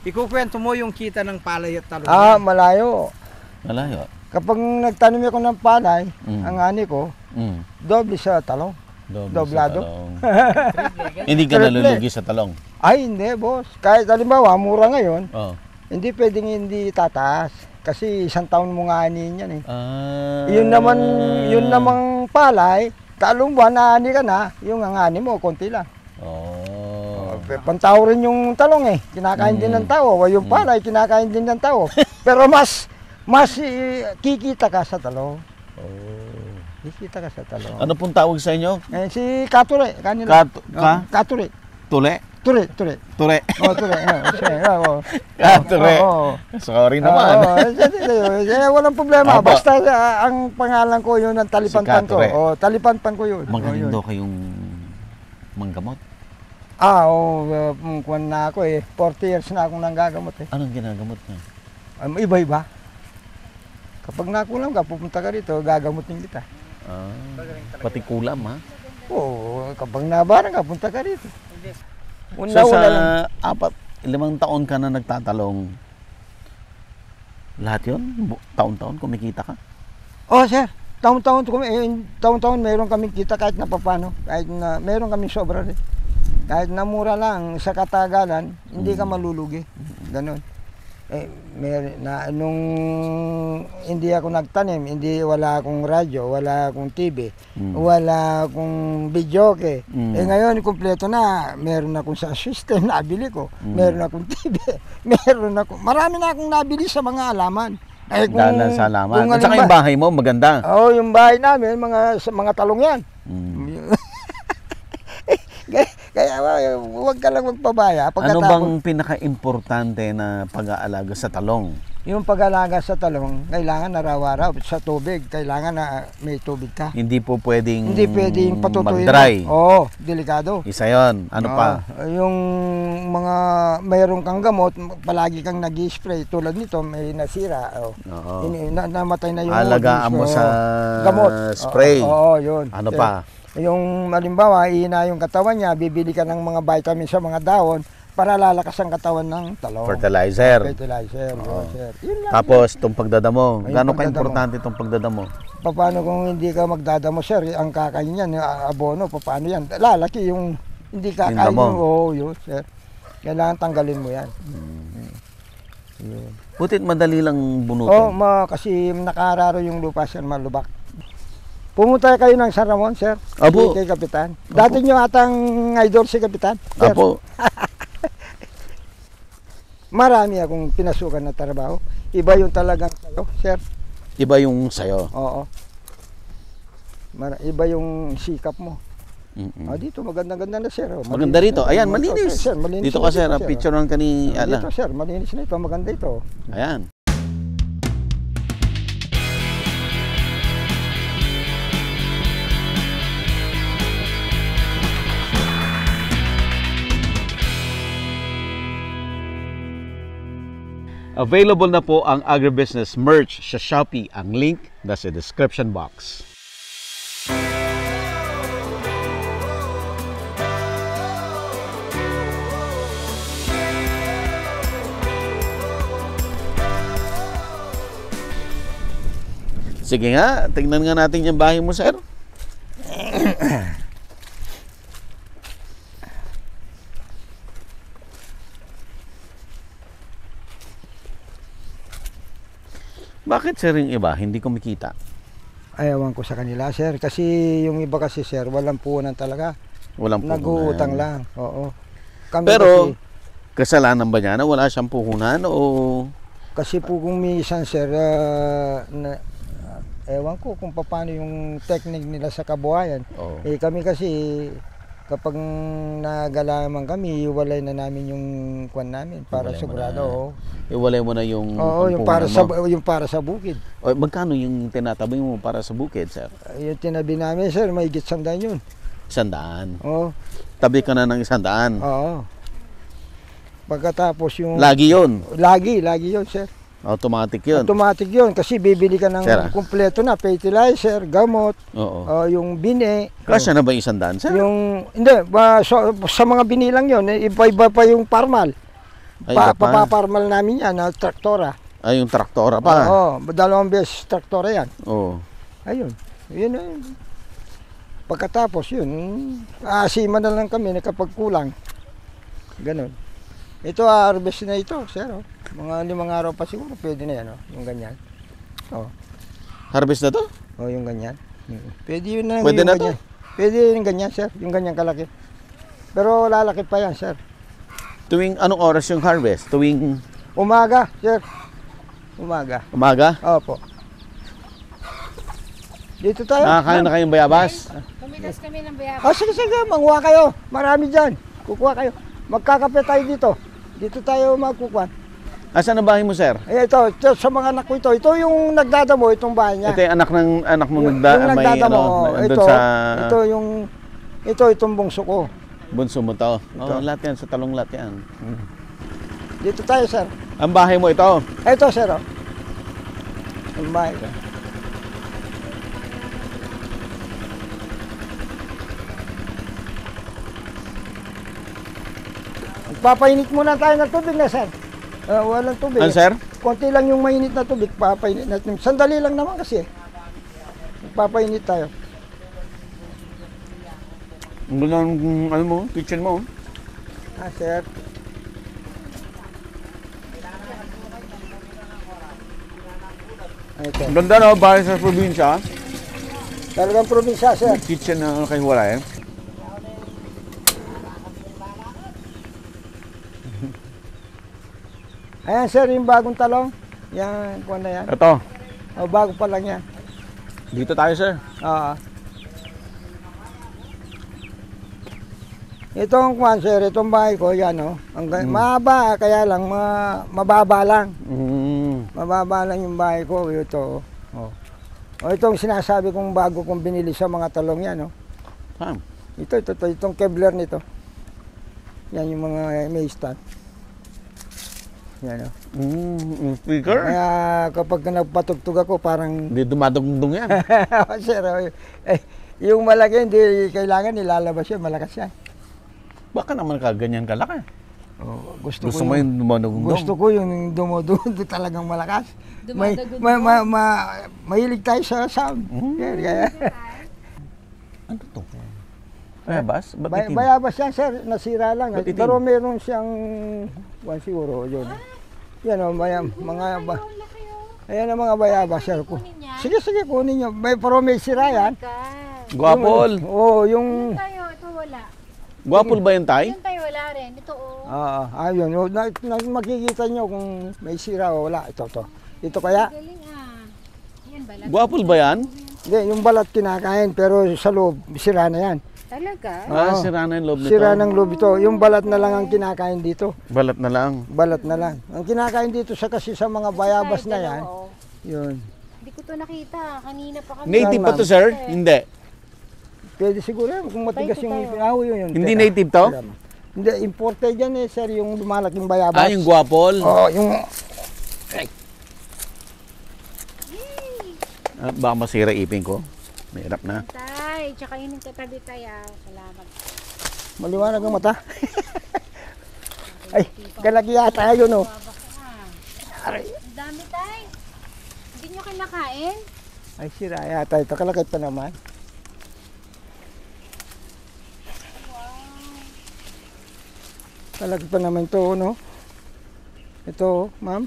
Ikukwento mo yung kita ng palay at talong. Malayo. Malayo. Kapag nagtanim ako ng palay, ang ani ko, doble sa talong. Doblado. Hindi ka nalulugi sa talong? Ay, hindi, boss. Kahit halimbawa, mura ngayon, hindi pwedeng hindi tataas. Kasi isang taon mo nga anihin yan eh. Yun namang palay, talong buwan na ani ka na, yung ang ani mo, konti lang. Pantao rin yung talong eh. Kinakain din ng tao. Yung palay, kinakain din ng tao. Pero mas kikita ka sa talong. Kikita ka sa talong. Ano pong tawag sa inyo? Si Kature. Kanila. Kature. Tule? Ture. Ture. Ture. Kature. Sorry naman. Walang problema. Basta ang pangalan ko yun ang talipanpan ko. Talipanpan ko yun. Magaling daw kayong manggamot? Kuwan na ako eh. 40 years na akong nanggagamot eh. Anong ginagamot niya? Iba-iba. Kapag nakulam ka, pupunta ka rito, gagamutin kita. Pati kulam ha? Oo, kapag nabarang ka, punta ka rito. So sa 5 taon ka na nagtatalong, lahat yun? Taon-taon kumikita ka? Sir. Taon-taon meron kaming kita kahit na papano. Kahit na meron kaming sobra rin. Kahit na mura lang sa katagalan, hindi ka malulugi. Ganon. Nung hindi ako nagtanim, wala akong radyo, wala akong TV, wala akong videoke. Ngayon, kumpleto na. Meron akong sa system, nabili ko. Meron akong TV. Marami na akong nabili sa mga alaman. Dahil sa alaman. At saka yung bahay mo, maganda. Yung bahay namin, mga talong yan. Kaya huwag ka lang magpabaya. Ano bang pinaka-importante na pag-aalaga sa talong? Yung pag-aalaga sa talong, kailangan araw-araw sa tubig. Kailangan na may tubig ka. Hindi pwedeng patutuin. mag-dry. Delikado. Isa yun. Ano pa? Yung mayroon kang gamot, palagi kang nag-spray. Tulad nito, may nasira. Namatay na yung alagaan mo sa gamot. Spray. Yun. Ano pa? Yung halimbawa, ihina yung katawan niya, bibili ka ng mga vitamin sa mga dahon para lalakas ang katawan ng talong. Fertilizer. Sir. Tapos, itong pagdadamo. Gano'n ka-importante itong pagdadamo? Paano kung hindi ka magdadamo, sir? Ang kakain niyan, abono, paano yan? Lalaki yung hindi kakain yun, sir. Kailangan tanggalin mo yan. Butit madali lang bunutin. Kasi nakararo yung lupa, sir, malubak. Pumunta kayo ng San Ramon, sir. Apo. Kay Kapitan. Dati nyo atang idol si Kapitan. Sir. Apo. Marami akong pinasukan na trabaho. Iba yung talagang sayo, sir. Iba yung sayo? Oo. Iba yung sikap mo. Dito, maganda-ganda na, sir. Maganda rito. Ayan, malinis. Sir, malinis. Dito ka, sir. Ang picture lang ka ni Ala. Dito, sir. Malinis na ito. Maganda ito. Ayan. Available na po ang agribusiness merch sa Shopee. Ang link nasa description box. Sige nga, tingnan nga natin yung bahay mo, sir. Bakit, sir, yung iba hindi kumikita? Ayawan ko sa kanila, sir. Kasi yung iba kasi, sir, walang puhunan talaga. Walang puhunan. Nag-uutang lang. Oo. Kami pero, kasi, kasalanan ba niya na wala siyang puhunan o... Kasi po kung minsan, sir, ewan ko kung paano yung technique nila sa kabuhayan. Kami kasi, kapag nagalaman kami, iwalay na namin yung kwan namin para sigurado. Iwalay mo na yung yung para sa bukid. Magkano yung tinatabi mo para sa bukid, sir? Yung tinabi namin, sir, may higit 100 yun. 100? Oo. Tabi ka na ng 100? Oo. Pagkatapos yung... Lagi yun? Lagi yun, sir. Automatic yun? Automatic yun kasi bibili ka ng kumpleto na fertilizer, gamot, yung bine. Kasya na ba 100, sir? Hindi, sa mga binilang yun, iba-iba pa yung parmal. Ay, iba pa. Papaparmal namin yan, na traktora. Ay, yung traktora pa. Oo, 2 beses traktora yan. Oo. Ayun, yun na yun. Pagkatapos yun, aasiman na lang kami kapag kulang. Ganon. Ito, harvest na ito, sir. Oh. Mga 5 araw pa siguro, pwede na yan, oh. Yung ganyan. Oh. Harvest na to? Oh, yung ganyan. Pwede yun na. Pwede yung na ganyan. Pwede yung ganyan, sir. Yung ganyan kalaki. Pero lalaki pa yan, sir. Tuwing anong oras yung harvest? Tuwing Umaga, sir. Umaga. umaga? Opo. Dito tayo. Nakakain na kayong bayabas? Kumitas kami ng bayabas. Oh, sige, sige. Manguha kayo. Marami dyan. Kukuha kayo. Magkakape tayo dito. Dito tayo magkukuha. Asan ang bahay mo, sir? Eh, ito, sa mga anak ko ito. Ito yung nagdadamo, itong bahay niya. Ito yung anak mo Yung may nagdadamo. andun Ito, sa itong bungso ko. bunso mo to. Ito. Oh, lahat yan, sa talong lahat yan. Dito tayo, sir. Ang bahay mo ito? Ito, sir. Oh. Ang bahay ko. Papainit muna tayo ng tubig na, sir. Walang tubig. Ano, sir? Konti lang yung mainit na tubig, papainit natin. Sandali lang naman kasi. Papainit tayo. Ang ganda ng ano mo, kitchen mo. Ah, sir. Ito. Ang ganda no, bahay sa probinsya. Talagang probinsya, sir. Kitchen na kay Huwalay. Ayan, sir, yung bagong talong. Yan, kuha na yan. Ito, O, bago pa lang yan. dito tayo, sir. Oo. Itong kuwan, sir, itong bahay ko, yan, oh. Mahaba, kaya lang, mababa lang. Mababa lang yung bahay ko, ito. Oh. O, itong sinasabi kong bago kong binili sa mga talong yan, oh. Saan? Ito, itong Kevlar nito. Yan yung mga may stand. Yan, oh. Yung speaker? Kaya kapag nagpatugtog ako, parang Hindi dumadugdong yan. sir, yung malaki, hindi kailangan nilalabas yan, malakas yan. Baka naman kaganyan kalaki. Oh, Gusto mo yung dumadugdong? Gusto ko yung dumodundo talagang malakas. Dumadagundong. Mahilig tayo sa sound. Yan, kaya, Ano to? Bayabas? Ba't itim? bayabas yan, sir, nasira lang. Ba't itim? Pero meron siyang, siguro, yun. Yan o, ayan ang mga bayabas, sir. Sige, sige, kunin nyo. Pero may sira yan. Guwapol. Oo, yung... Tayo, ito wala. Guwapol ba yun, tay? Yung tayo wala rin. Ito Ayun. Makikita nyo kung may sira o wala. Ito. Ito kaya? Galing Yan ba? Guwapol ba yan? Hindi, yung balat kinakain, pero sa loob, sira na yan. Talaga? Oo. Sira na yung loob nito. Sira ng loob ito. Yung balat na lang ang kinakain dito. Balat na lang. Balat na lang. Ang kinakain dito kasi sa mga bayabas na yan, yun. Hindi ko to nakita. Kanina pa kami. Native ba to, sir? Hindi. Pwede siguro yan, kung matigas Tayo, yung tayo. pinaho yun. Hindi Teka. native to? Hindi, imported yan sir, yung lumalaking bayabas. Yung guwapol. Oo, yung... Baka masira ipin ko. Mahirap na. Tay, tsaka yun yung katabi tayo. Salamat. Maliwanag ang mata. Ay, galagi yata yun, oh. Aray. Ang dami tay. Hindi nyo kinakain? Ay, sira yata ito. Kalakit pa naman. Kalakit pa naman ito, no? Ito, ma'am.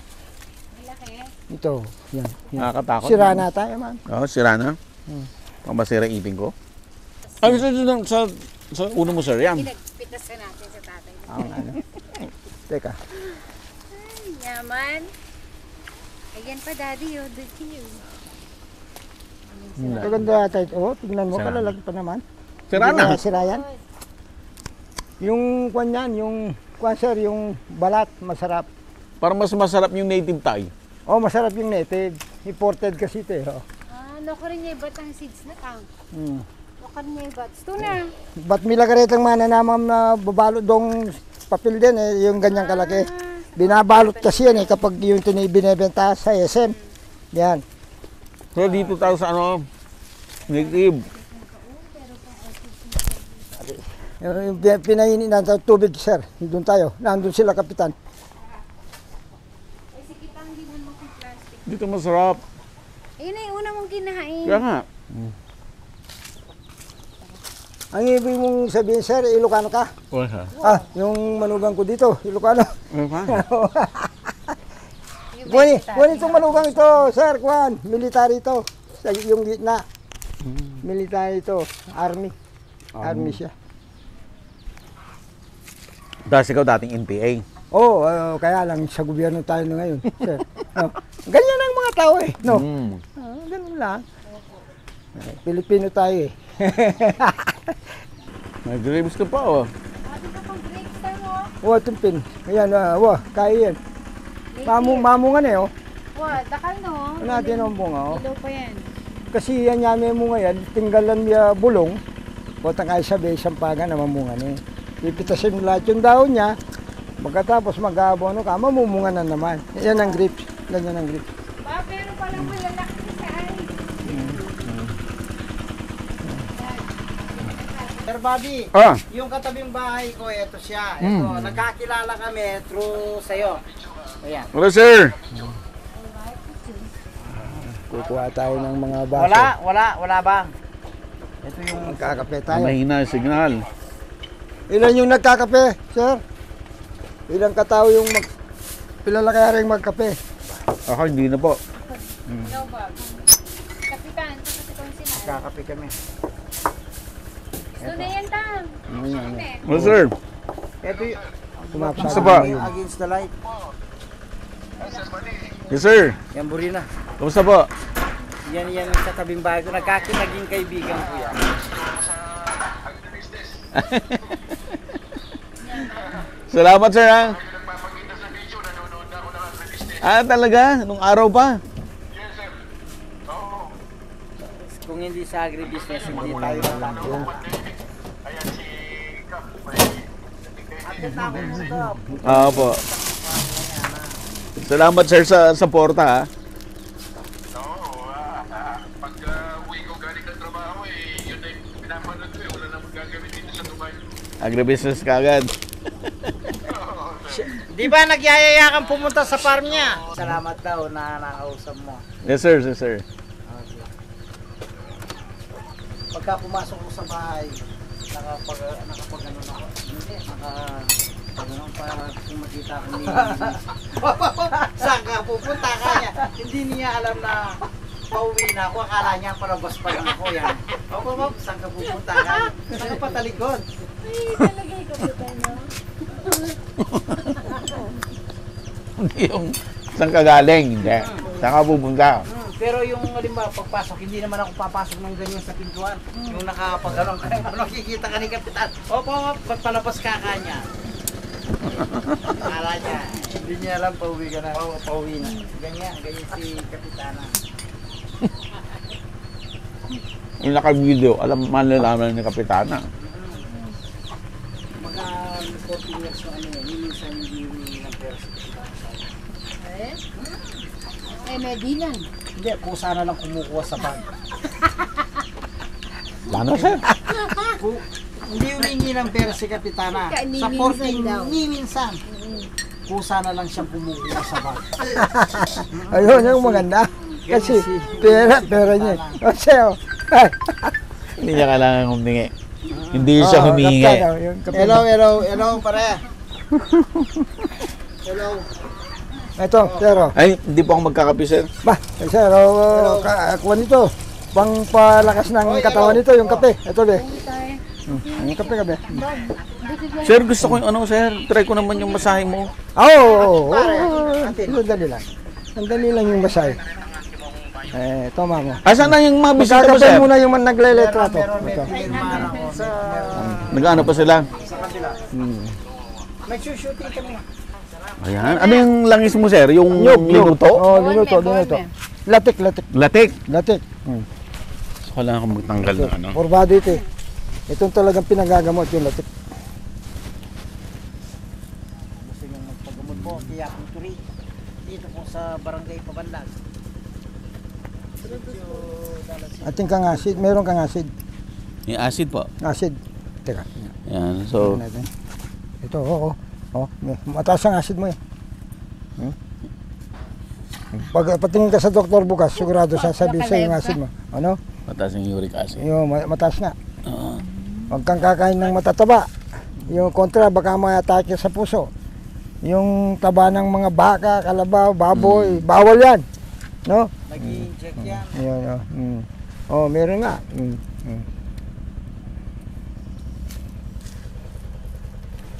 Malaki. Ito, yan. Nakakatakot. Sira na tayo, ma'am. Oo, sira na. Baka masira ipin ko. Ay, sa uno mo, sir, yan. Pinagpitasan natin sa tatay. Ano. Teka. Ay, yaman. Ayan pa daddy, did you? Kaganda yata ito. Oh, tignan mo, Sira. kalalaki pa naman. Sira Hindi na. Sira yan. Yung kwan yan, yung kwan sir, yung balat, masarap. Parang mas masarap yung native Thai. Oh, masarap yung native. Imported kasi ito eh. Oh. Loko rin niya iba't ang seeds na tang. Hmm. Loko rin niya iba't. Ito na. Ba't milagaretang mananamam na babalot dong papel din eh, yung ganyang kalaki. Binabalot kasi yan eh, kapag yung binibenta sa SM. Yan. So dito tayo sa native. Yung pinainin na tubig sir, doon tayo. Nandun sila kapitan. tanggihan mo kung plastic. Dito masarap. Ayun na yung una mong kinahain. Kaya nga. Ang ibig mong sabihin, sir, Ilocano ka? Wala. Yung manugang ko dito, Ilocano. Wala. Kunin itong manugang ito, sir, kuhan. Military ito. Sa yung gitna. Military ito. Army. Army siya. Tapos ikaw dating NPA. Oo, kaya lang sa gobyerno tayo na ngayon, sir. Ganyan ang mga tao eh. No? Ganun lang. Pilipino tayo eh. May grapes ka pa, oh. Sabi ka pang grapes tayo mo. Itong pin. Ayan, kaya yan. Mamungan eh, oh. Wah, dakal no. Ano natin ang bunga, oh. Ilaw pa yan. Kasi yan yame mo ngayon, tinggalan niya bulong. Botang ay sabi, isang paga na mamungan eh. Pipitasin mo lahat yung daon niya. Pagkatapos mag-aabono ka, mamumungan na naman. Yan ang grapes. Ganyan ang grapes. Ba, pero palang malalaki sa ay. Sir Bobby, yung katabing bahay ko, ito siya. Ito, nagkakilala kami through sa'yo. Ayan. Hello, sir. Kukuha tayo ng mga baso. Wala bang? Ito yung Magkakape tayo. Mahina yung signal. Ilan yung nagkakape, sir? Ilang katao yung Ilan na kaya rin magkape? Ako, hindi na po. Ilaw ba? Kapitan, sila. kakape kami. Gusto na yan, Tang. Hello, sir. Ito yung Gusto ba? against the light. Yes, sir. Yan, Burina. Kamusta po? Yan yung katabing bahay ko. Naging kaibigan ko yan. Salamat, sir, ha? Talaga? Nung araw pa? Kung hindi sa agribusiness, hindi tayo lang. Po. Salamat, sir, sa suporta, ha? Agribusiness ka agad. Di ba nagyayaya kang pumunta sa farm niya? Salamat daw na nakausap mo. Yes, sir. Yes, sir. Okay. Pagka pumasok ko sa bahay, nakapag-ano na ako. Hindi, para kung makita ko ni saan ka pupunta ka niya. Hindi niya alam na pauwi na ako. Akala niya palabas pa lang ako yan. Opo, saan ka pupunta ka? Saan ka patalikod? Ay, talaga ikaw ba tayo, no? Hindi yung saan ka galing, hindi. Saan ka pupunta? Pero yung halimbawa pagpasok, hindi naman ako papasok ng ganyan sa pintuan. Yung nakapag-ano, nakikita ka ni Kapitan. Opo, pagpalabas ka kanya. Akala niya, hindi niya alam pauwi ka na. Oo, pauwi na. Ganyan si Kapitana. Yung naka-video, malalaman ni Kapitana. Mga 14 years na ano yun, minsan hindi ng pera si Kapitana. Eh, medilan. Hindi, kusa na lang kumukuha sa bag. Lano, sir? Hindi humingi ng pera si Kapitana. Sa 14, ni minsan. Kusa na lang siyang kumukuha sa bag. Ayun, yung maganda. Kasi pera niya. Kasi, Hindi niya kailangan humingi. Hindi siya humingi. Hello, pare. Hello. Ito, pero. Ay, hindi po ako magkakape, sir. Sir, kuha nito. Pang palakas ng katawan nito, yung kape. Ito, be. Yung kape. Sir, gusto ko yung ano, sir. Try ko naman yung masahe mo. Oo. Sandali lang. Sandali lang yung masahe. Toma mo. Asan na yung mga bisita mo, sir? Magkakape muna yung nagleletrato. Ito. Nag-ano pa sila? Nag-shooting kami. Ayan. Ano yung langis mo, sir? Yung minuto? Oo, minuto. Latik. Latik. Hmm. So, kailangan ko magtanggal ng ano. Kurbado ito eh. Itong talagang pinagagamot yung latik. Gusto nyo magpagamot po, kaya akong turi. Dito po sa barangay Pabanlag. Ating kang acid. Meron kang acid. Yung acid po. Acid. Teka. Ayan. So, Ito, oo. Mataas ang acid mo eh. Pag patingin ka sa doktor bukas, sigurado sasabihin sa yung acid mo. Ano? Mataas yung uric acid. Yung mataas nga. Oo. Huwag kang kakain ng matataba. Yung kontra, baka may-atake sa puso. Yung taba ng mga baka, kalabaw, baboy, bawal yan. No? Nag-i-inject yan. Yun. Oh, meron nga.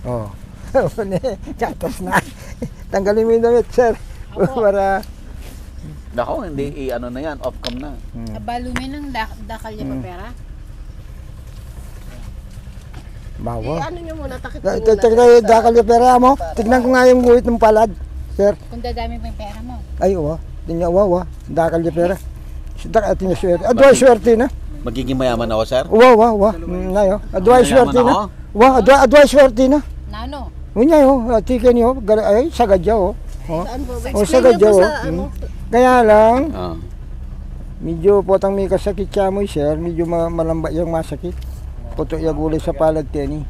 Oh. Gatas na. Tanggalin mo yung damit, sir. Para... Nako, hindi ano na yan, off-cam na. Abalumi ng dakal niya pa pera. Bawa. Ano nyo muna, takip Tignan yung dakal yung pera mo. Tignan ko nga yung guhit ng palad, sir. Kung dadami pa yung pera mo. Ay, tingnan, dakal yung pera. Tingnan swerte. Adwa swerte na. Magiging mayaman ako, sir? Nayo. Adwa swerte Mayaman na. Adwa swerte na. Nano? Unya tiken yo, ay sagadya Saan po? O sagadya Kaya lang, Oo. medyo potang may kasakit siya mo, sir. Medyo malamba yung masakit. Puto yung gulay sa palad teni.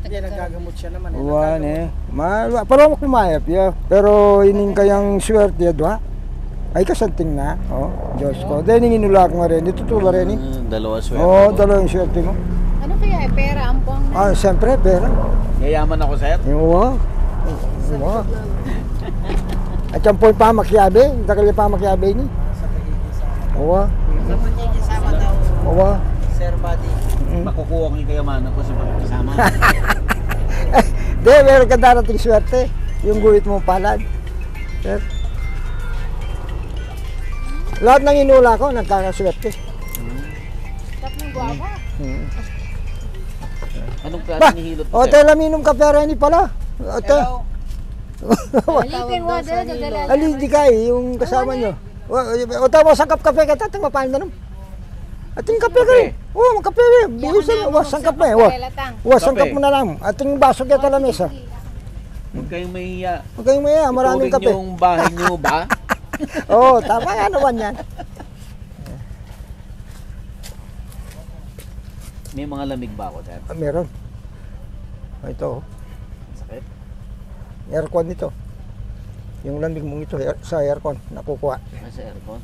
Hindi, nagagamot siya naman. Parang kumayap ya. Pero ining kayang swerte adwa. Ay kasanting na. Diyos ko. Dahil inula ko nga rin. Itutula rin Dalawa swerte. dalawang swerte mo. Ano kaya? Pera, ampong na. Siyempre, pera. Yayaman ako, sir? Yung At yung po pa makyabe. Dakali pa makyabe ni. Sa pagkikisama. Oo. Sa pagkikisama daw, Oo. Sir Buddy. Makukuha ko yung kayamanan ko sa pagkisama. Di, meron ka darating swerte. Yung guhit mo palad. Sir. Lahat ng inula ko, nagkakaswerte. Tap ng guwapa. Anong Ba, klase ni hilot ko, sir? hotel aminom ka pera ni pala. Hotel. Hello. Alipin mo din, dadala. Ali, di kay, yung kasama nyo. O tama, sangkap kape ka, tatang mapahin na nung. Ating kape ka rin. Oo, magkape rin. Biusin, sangkap na eh. Sangkap mo na lang. Ating baso kaya tala mesa. Huwag kayong mahiya. Huwag kayong maya, maraming Ituring kape. yung bahay nyo ba? Oo, tama nga naman yan. May mga lamig ba ako, sir? Meron. Ito, Sakit? aircon ito. Yung lamig mong ito, sa aircon, nakukuha. Sa aircon?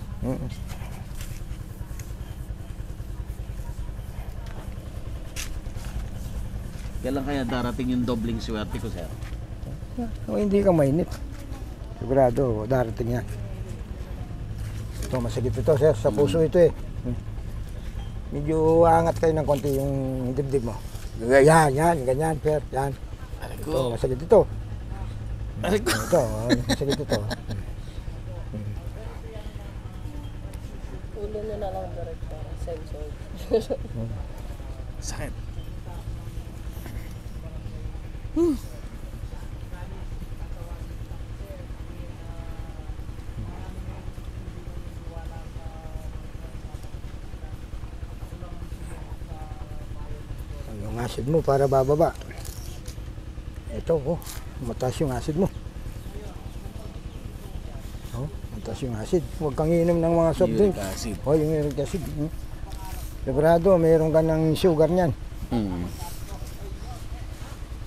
Kailan kaya darating yung dobling swerte ko, sir? O hindi ka mainit. Sigurado, darating yan. Ito, masakit ito, sir. Sa puso ito eh. Medyo angat kayo ng konti yung dibdib mo. Yan, ganyan, sir. Yan. Ito, masakit ito. Ito, masakit ito. Ulo nyo na lang direct para sensor. Sakit. Yung acid mo para bababa. Ito, mataas yung acid mo. Mataas yung acid. Huwag kang inom ng mga soft drinks. Uric acid. Yung uric acid. Sigurado, mayroon ka ng sugar niyan.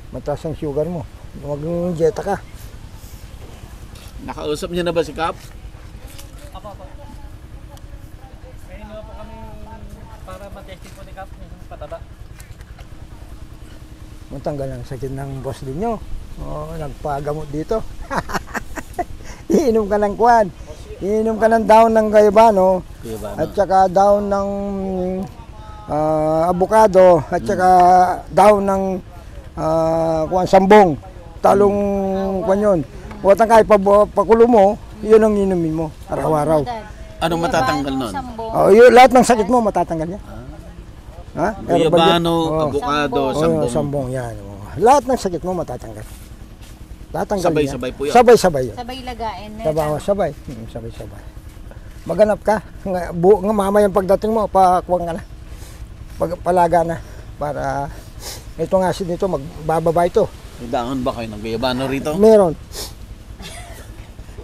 Mataas ang sugar mo. Huwag yung dieta ka. Nakausap niya na ba si Kap? Apo. May inuwa po kami para matesting po ni Cap yung pataba. Matanggal ang sakit ng boss din nyo. Nagpagamot dito. Iinom ka ng kwan. Iinom ka ng daon ng gayabano. At saka daon ng abukado. At saka daon ng sambong. Talong kwan yun. Huwag kang kahit pakulo mo, yun ang inumin mo. Araw-araw. Anong matatanggal nun? Lahat ng sakit mo matatanggal yan. Ha? Guyabano, abukado, sambong. Sambong yan. Lahat ng sakit mo matatanggal. Tatanggal Sabay-sabay po yan. Sabay-sabay yan. Sabay lagain na. Sabay. Sabay-sabay. Maganap ka. Nga mamayang pagdating mo, pakuwang ka na. Palaga na. Para itong acid nito, magbababa ito. May dahon ba kayo ng guyabano rito? Meron.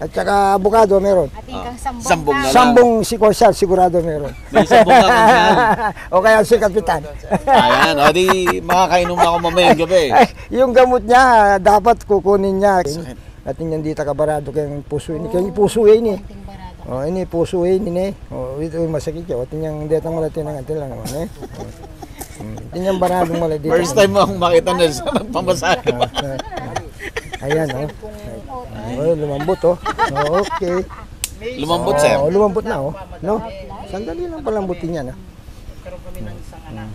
At saka abukado meron. Ating kang sambong. Sambong na lang. Sambong si Corsal, sigurado meron. May sambong ka kung O kaya si Kapitan. Ayan, o di makakainom na ako mamayang gabi. Ay, yung gamot niya, dapat kukunin niya. Sakit. At yung dito kabarado kayong puso ini. Kaya yung puso ini. Konting Oh, ini puso ini. Oh, itu masakit yo. Tinyang detang malati nang atin lang ne. Tinyang baradong malati. First time mo akong makita na sa nagpamasahe. Ayan oh. Oh, lumambot oh. Oh, okay. Lumambot, sir. Oh, lumambot na oh. No. Sandali lang palambutin yan ah. Nagkaroon kami ng isang anak.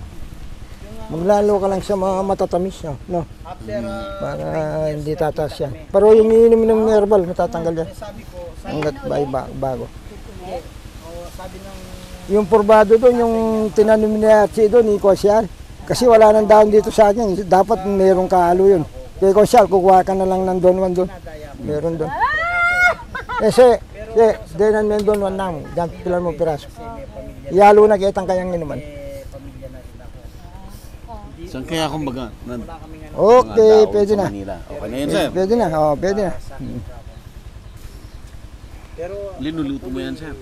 Maglalo ka lang sa mga matatamis no. After, Para hindi tataas yan. Pero yung ininom ng herbal matatanggal yan. sabi ko, Hanggat bago. sabi ng Yung porbado doon, yung tinanim ni Archie doon, ikosyal. Kasi wala nang dahon dito sa akin. Dapat mayroong kahalo yun. Kaya ikosyal, kukuha ka na lang ng donwan doon. Meron doon. Denan men donwan nang. Diyan pilan mo piraso. Iyalo na kitang kayang inuman. pamilya na rin ako. Saan kaya akong baga? Okay, pwede na. Okay na yun, sir. Pwede na, pwede na. Pero Linuluto mo yan, sir.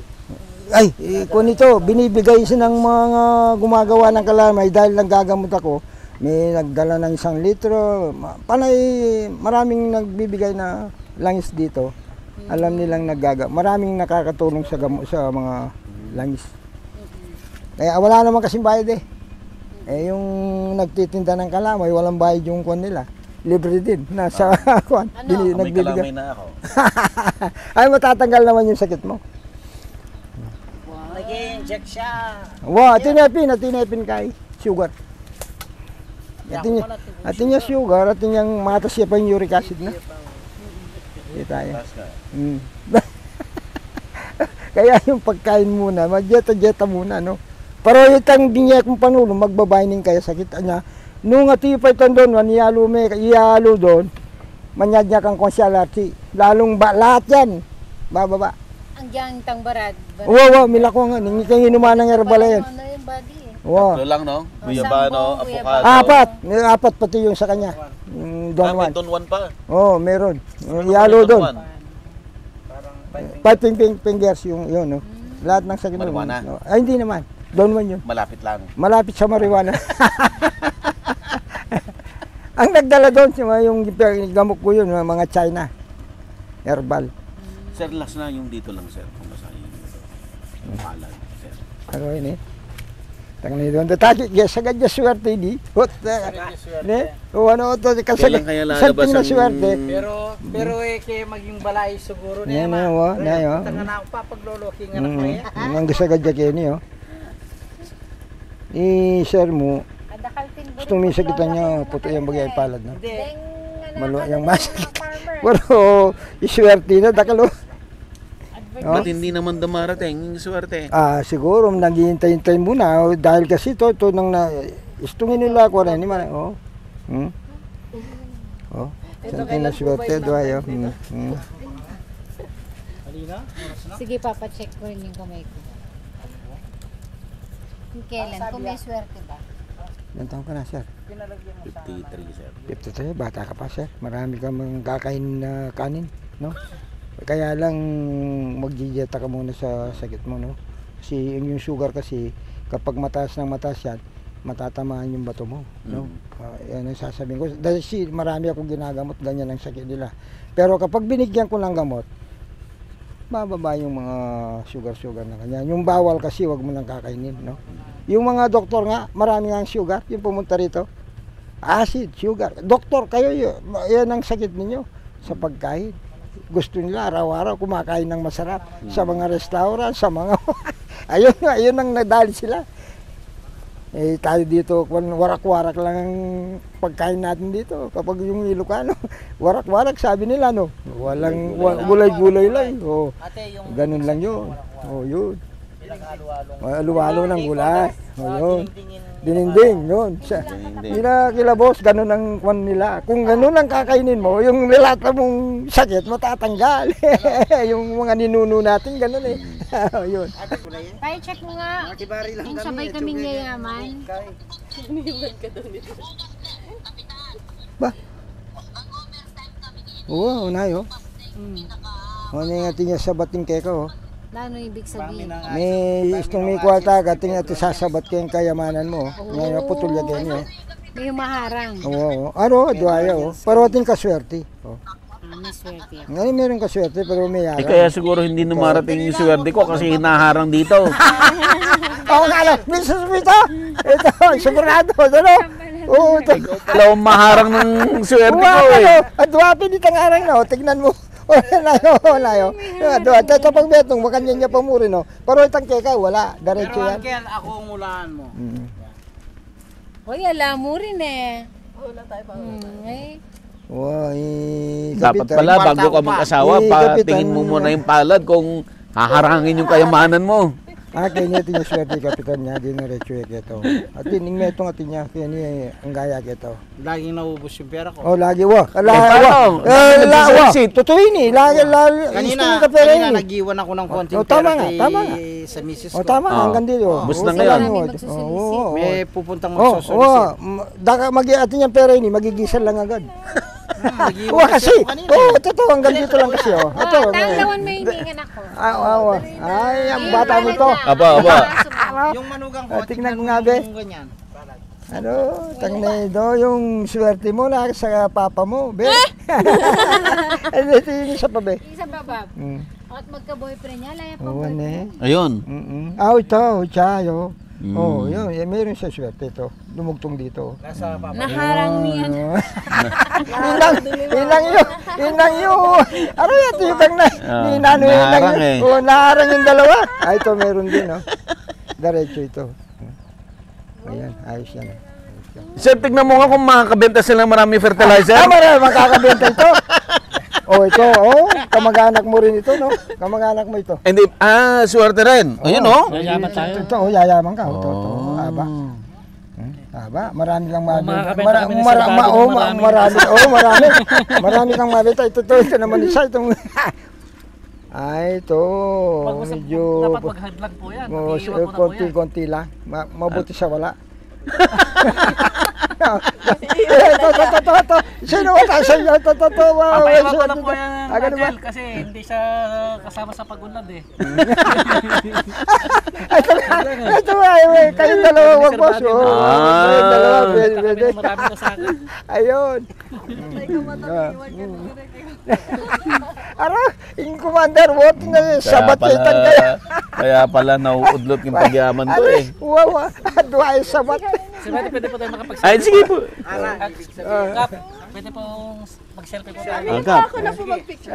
Ay, kung ito, binibigay siya ng mga gumagawa ng kalamay dahil nagagamot ako. May nagdala ng 1 litro. Panay, maraming nagbibigay na langis dito. Alam nilang maraming nakakatulong sa sa mga langis. Kaya wala naman kasing bayad eh. Yung nagtitinda ng kalamay, walang bayad yung kwan nila. Libre din. Nasa kwan. May Nagbibigay. kalamay na ako. Ay, matatanggal naman yung sakit mo. nag-i-inject siya. Wow, tinepin kay sugar. Atin niya sugar, atin niyang matas siya pa yung uric acid na. Hindi tayo. Kaya yung pagkain muna, mag-jeta muna, no? Pero itang dinya kong panulo, magbabayning kaya sakit niya. Nung atipay doon, iyalo doon, manyadya kang konsyalati. Lalong lahat yan, bababa. Ang diyang tangbarad. Wow, milako nga, kang inuman ng herbala yan. Ano yung body eh. Wow. Tatlo lang, no? Guyabano, Sampo, avocado. May apat pati yung sa kanya. Don May Juan. Don Juan pa. Oh, meron. Yalo doon. Parang 5 fingers yung yun, no. Lahat ng sakit mo. Marijuana? No. Ay, hindi naman. Don Juan yun. Malapit lang. Malapit sa marijuana. Ang nagdala doon, yung gamot ko yun, mga China. Herbal. Sir, last na yung dito lang, sir. Kung masahe yun. Mahalan, sir. Ano yun eh? Tangan doon. Tataki, sagad niya swerte di. Hot. Ne? O ano to, Kailan kaya lalabas something na swerte. pero kaya maging balay siguro Yan niya. na, na yun. Tanga na ako papagloloki nga na ko eh. Ang sagad niya kaya niyo. I-share mo. Kadakaltin Gusto mo yung sakitan niya, puto yung bagay palad na. Hindi. Malo yung masakit. Pero iswerte na, dakalo. Ba't hindi naman dumarating yung swerte? Siguro naghihintay-hintay muna dahil kasi to nang istungin nila ko rin naman. Something na swerte do ayo. Sige, papacheck ko rin yung kamay ko. Kailan? Kung may swerte ba? Ilan taon ka na, sir? Pinalagyan mo sa 53, sir. 53, bata ka pa, sir. Marami kang kakain na kanin, no? Kaya lang magjijeta ka muna sa sakit mo, no? Kasi yung sugar kasi kapag mataas yan, matatamaan yung bato mo, no? Yan ang sasabihin ko. Dahil marami akong ginagamot, ganyan ang sakit nila. Pero kapag binigyan ko ng gamot, bababa yung mga sugar na ganyan. Yung bawal kasi wag mo nang kakainin, no? Yung mga doktor nga, marami ang sugar, yung pumunta rito. Acid, sugar. Doktor, kayo yan ang sakit ninyo sa pagkain. Gusto nila araw-araw kumakain ng masarap sa mga restaurant, sa mga ayun ang nadali sila. Tayo dito, warak-warak lang ang pagkain natin dito. Kapag yung Ilocano, warak-warak sabi nila, no? Walang gulay-gulay lang. Ate, yung Ganun lang yun. Yun. pinag-halo-halo. Halo ng gulay. Yun. Dininding, yun. Hindi na kilabos, ganun ang kwan nila. Kung ganun ang kakainin mo, yung nilata mong sakit, matatanggal. Yung mga ninuno natin, ganun eh. Yun. Tayo check mo nga. Makibari lang Kung sabay kaming yayaman. Ba? Oo, unayo. Ano yung ating niya sabating keko, oh. Ano ibig sabihin? May may kwarta ka, tingnan natin sasabat kayong kayamanan mo. Ngayon, putulya ganyan eh. May humaharang. Oo. Ano, duaya oh. Pero ating kaswerte. Oh. May swerte ako. Ngayon meron ka swerte pero may Eh kaya siguro hindi numarating yung swerte ko kasi hinaharang dito. Oo nga lang, Mrs. Vito! Ito, sigurado, ano? Oo, ito. Wala akong maharang ng swerte ko Ano, eh. at duwapi di tangarang na, tignan mo. Wala yun. Ito pag betong, makanya niya pa mo rin, no? Pero itang keka, wala. Diretso Pero yan. Uncle, ako ang ulaan mo. Hoy, alam mo rin eh. Wala tayo pa. Eh. Wow, Dapat pala bago ka mag-asawa, patingin mo muna yung palad kung haharangin yung kayamanan mo. Kaya niya yung swerte, kapitan niya, di na recho ito. At tining metong atin niya, kaya niya ang gaya ito. Laging naubos yung pera ko. Oh, lagi wa. paano? Nag-exit. Totoo yun eh. Lagi, Kanina nag-iwan ako ng konting tama pera nga, tama nga. sa misis ko. O tama, hanggang dito. Bus na ngayon. May pupuntang Oh, magsosolicit. daka atin yung pera yun, magigisan lang agad. Nag-iwan Wa kasi. ako kanina. Oh, totoo, hanggang dito lang kasi oh. Ito. Tanglawan mo hiningan ako. Ay, ang bata nito. Aba. Yung manugang ko, Tingnan mo nga, be. yung ganyan. Ano, tangnedo, yung swerte mo na sa papa mo, be. Ito yung isa pa, be. Isa pa ba? At magka-boyfriend niya, laya pa Oo, ne. Ayun. Ito, chayo. Mm. Oh, yun, meron siya swerte ito. Dumugtong dito. Nasa papa. Naharang niyan. Inang yun. Ano yan, tibang na. Inano yun lang naharang yun. eh. Oh, naharang yung dalawa. Ito meron din, oh. Diretso ito. Ayan, ayos yan. Sir, tignan mo nga kung makakabenta sila ng maraming fertilizer. Marami makakabenta ito. Ito, kamag-anak mo rin ito, no? Kamag-anak mo ito. Hindi, swerte rin. Ayun oh. Yayaman tayo. Ito, yayaman ka. Ito, aba. Aba, marami lang makakabenta kami ng sardado ng marami. Marami kang mabenta. Ito naman isa. Itong... ito. Medyo... Dapat mag-headlock po yan. Mag-iiwan po na po yan. Konti-konti lang. Mabuti sa wala. Ito. Sino wala sa inyo? Ito. Papaiwan ko na po yan, Ganun ba? Angel, kasi hindi siya kasama sa pagunlad eh. Ito kayong dalawa wag boss. Kayong dalawa, pwede. Marami na sa akin. Ayun. Ara, yung commander, what na sabatitan kaya. Kaya pala nauudlot yung pagyaman ko eh. Wow, adwa ay sabat. Sir, pwede po tayo makapag-selfie. Ay, sige po. Kap, pwede po mag-selfie po tayo. Agap. Ako na po mag-picture.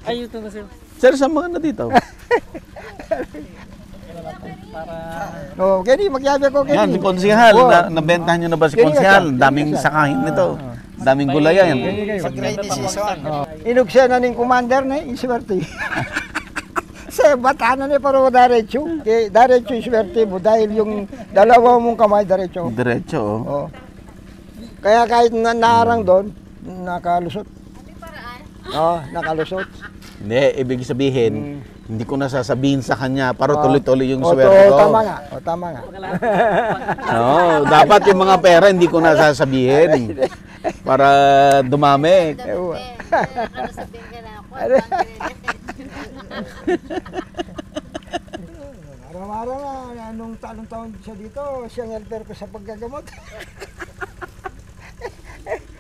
Ay, ito na sir. Sir, saan mga na dito? Para... Oh, Kenny, magyabi ko Yan, si Kenny. Konsihal. Nabentahan nyo na ba si Konsihal? Daming sakahin nito. Daming gulayan. Sa rainy season. Inugsiya na ning commander na iswerte. Sa batana ni paro diretso. Kay diretso iswerte mo dahil yung dalawa mong kamay diretso. Diretso oh. Oh. Kaya kahit naarang doon, nakalusot. Nakalusot. Hindi, ibig sabihin, hindi ko na sasabihin sa kanya para tuloy-tuloy yung O, swerte ko. tama nga. Oo, dapat yung mga pera hindi ko na sasabihin para dumami. Ano sabihin ka na ako? Araw-araw nga, anong taon siya dito, siyang helper ko sa paggagamot.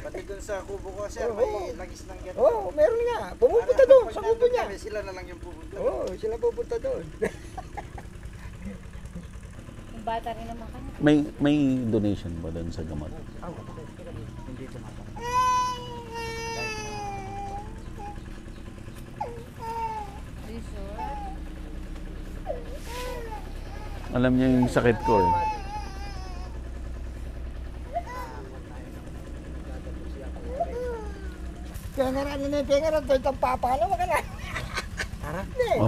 Pati dun sa kubo ko, sir, may lagis ng ganito. Oo, meron nga. Pumupunta doon, sa kubo niya. Sila na lang yung pupunta. Oo, sila pupunta doon. Yung bata rin naman kanya. May donation ba doon sa gamot? Alam niya yung sakit ko eh. Pengaran ini, pengaran to itong papalo mo ka na.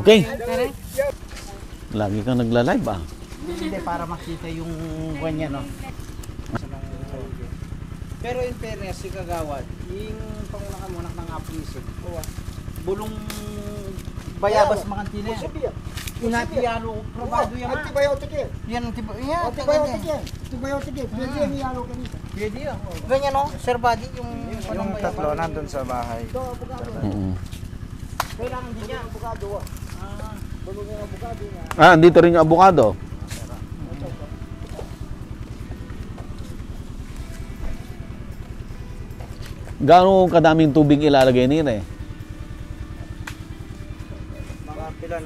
Okay. Lagi kang nagla-live ah. Hindi, para makita yung ganyan, no? Pero in fairness, si Kagawad, yung pangunak ng apulisip, bulong bayabas mga tine. Inatiyalo, probado yan. Antibiotic yan. Yan, Antibiotic yan. Antibiotic yan. Pwede yan iyalo ka nito. pwede yan. Ganyan, no? Sir Buddy, yung tatlo nandun sa bahay. Ito, abogado. Kailangan din niya. Abogado. Bulong yung abogado niya. Andito rin yung abogado. Gaano kadaming tubig ilalagay nila eh? Mga pilan.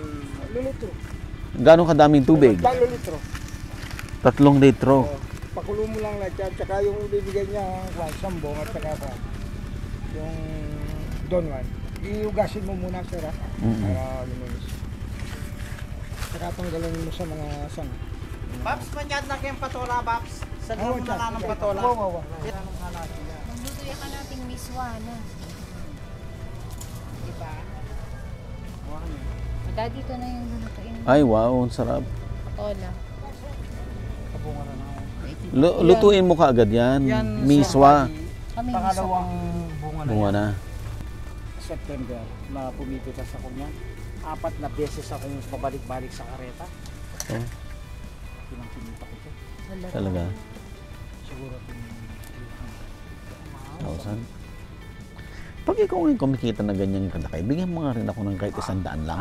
Lulutro. Gaano kadaming tubig? 3 litro. 3 litro. Pakulo mo lang lahat yan, tsaka yung ibibigay niya, sambong at tsaka pa, yung Don Juan. Iugasin mo muna, sir, ha? Para luminis. Tsaka tanggalin mo sa mga sang. Babs, manyad na kayong patola, Babs. Sa mo na lang ng patola. Wow. Maglutuya ka nating miswa na. Diba? Dito na yung lutuin. Ay, wow, ang sarap. Patola. Kabunga na ako. Lutuin mo kaagad yan. Miswa. Kami Pangalawang bunga na Bunga yan. na. September na pumipitas ako niya. 4 na beses akong pabalik-balik sa kareta. Oh, Pinang-pinita ko ito. talaga. Siguro 1,000. Pag ikaw ngayon kumikita na ganyan kalaki, bigyan mo nga rin ako ng kahit 100 lang.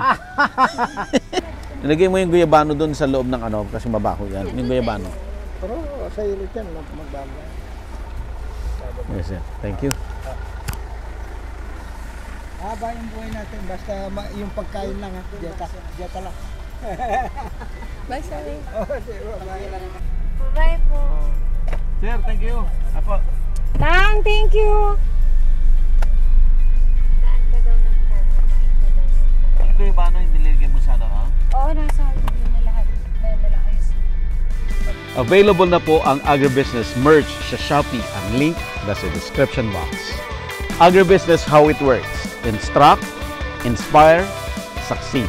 Ilagay mo yung guyabano doon sa loob ng ano, kasi mabaho yan. Yung guyabano. Pero sa ilit yan, magdama. Yes, sir. Thank you. Haba yung buhay natin, basta yung pagkain lang, ha? Dieta lang. Bye, sorry. Bye po. Sir, thank you. Apo. Tang, thank you. Daan ka daw ng phone. Yung guyabano, yung nilagay mo sa ano, ha? Oo, nasa yun na lahat. Ayos. Available na po ang Agribusiness merch sa Shopee. Ang link nasa description box. Agribusiness, how it works. Instruct, inspire, succeed.